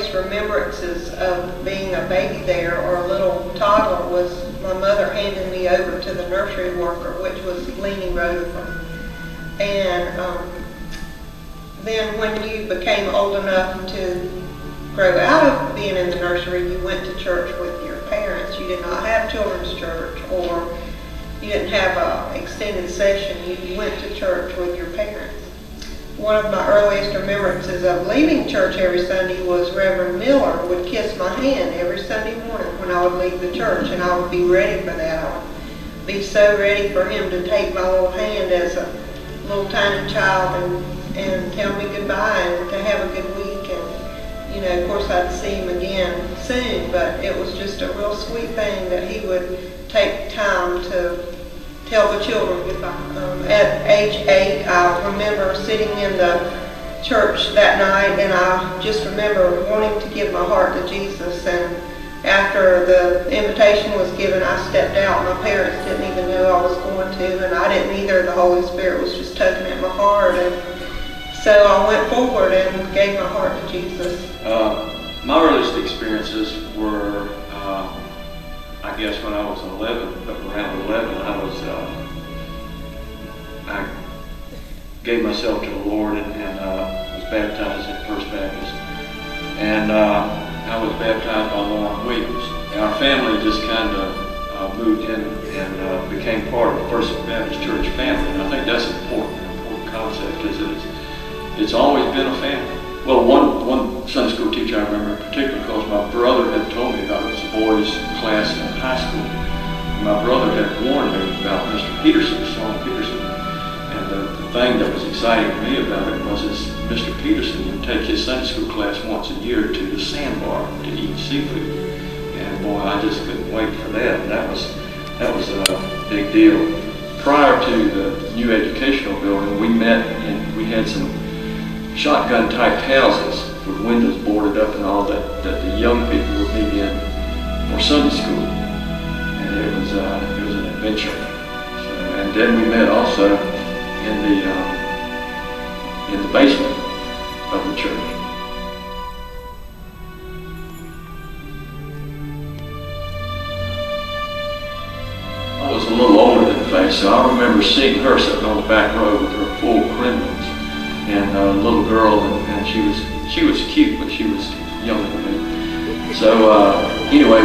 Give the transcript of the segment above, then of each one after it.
earliest remembrances of being a baby there, or a little toddler, was my mother handing me over to the nursery worker, which was Leanie Rutherford. And then when you became old enough to grow out of being in the nursery, you went to church with your parents. You did not have children's church, or you didn't have an extended session. You went to church with your parents. One of my earliest remembrances of leaving church every Sunday was Reverend Miller would kiss my hand every Sunday morning when I would leave the church, and I would be ready for that. I would be so ready for him to take my little hand as a little tiny child and tell me goodbye and to have a good week. And, you know, of course I'd see him again soon, but it was just a real sweet thing that he would take time to tell the children goodbye. At age 8, I remember sitting in the church that night, and I just remember wanting to give my heart to Jesus. And after the invitation was given, I stepped out. My parents didn't even know I was going to, and I didn't either. The Holy Spirit was just tugging at my heart. And so I went forward and gave my heart to Jesus. My earliest experiences were I guess when I was 11, but around 11, I gave myself to the Lord and was baptized at First Baptist. And I was baptized by Lauren Williams. Our family just kind of moved in and became part of the First Baptist Church family. And I think that's an important concept, is that it's always been a family. Well, one Sunday school teacher I remember in particular, because my brother had told me about this boys' class in high school. My brother had warned me about Mr. Peterson, Sloan Peterson. And the thing that was exciting to me about it was Mr. Peterson would take his Sunday school class once a year to the sandbar to eat seafood. And boy, I just couldn't wait for that. And that was a big deal. Prior to the new educational building, we met and we had some shotgun type houses with windows boarded up and all that the young people would meet in for Sunday school, and it was an adventure. And then we met also in the basement of the church. I was a little older than Faye, so I remember seeing her sitting on the back row with her full crinoline. And a little girl, and she was cute, but she was younger than me. So anyway,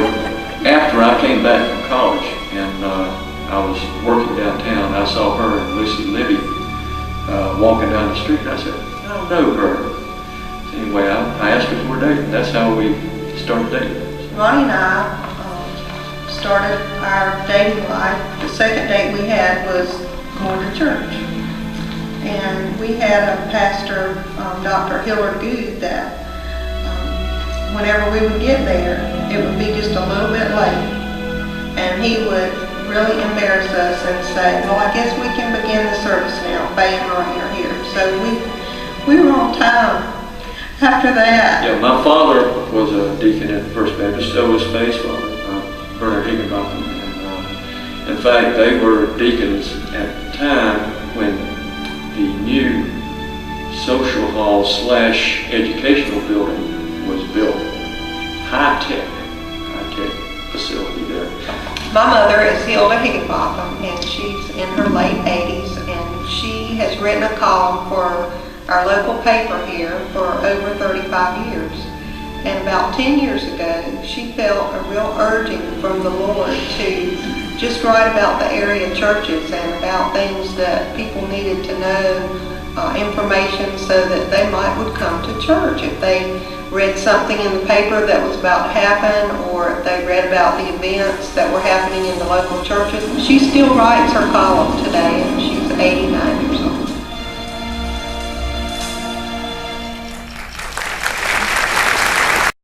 after I came back from college and I was working downtown, I saw her and Lucy Libby walking down the street. I said, I don't know her. So anyway, I asked her for a date, and that's how we started dating. Ronnie and I started our dating life. The second date we had was going to church. And we had a pastor, Dr. Hillard Good, that whenever we would get there, it would be just a little bit late. And he would really embarrass us and say, well, I guess we can begin the service now. Faye and Ronnie are here. So we were on time after that. Yeah, my father was a deacon at First Baptist, so was Faye's father, Bernard Higginbotham. And in fact, they were deacons at the time when the new social hall / educational building was built. High-tech facility there. My mother is Hilda Higginbotham, and she's in her late 80s, and she has written a column for our local paper here for over 35 years. And about 10 years ago, she felt a real urging from the Lord to just write about the area churches and about things that people needed to know, information so that they would come to church. If they read something in the paper that was about to happen, or if they read about the events that were happening in the local churches. She still writes her column today, and she's 89 years